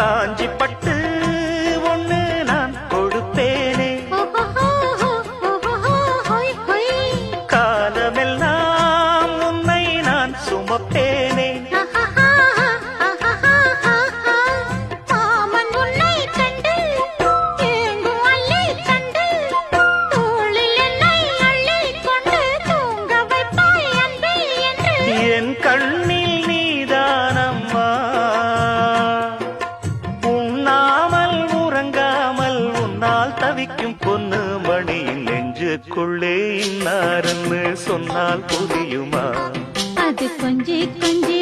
காஞ்சி பட்டு ஒண்ணு நான் கொடுப்பேனே, காலமெல்லாம் உன்னை நான் சுமப்பேனே. என் கண்ணில் நீதானம்மா, உண்ணாமல் உறங்காமல் உன்னால் தவிக்கும் பொண்ணு மணியின் நெஞ்சுக்குள்ளே இன்னாருன்னு சொன்னால் புரியுமா? அது கொஞ்சி கொஞ்சி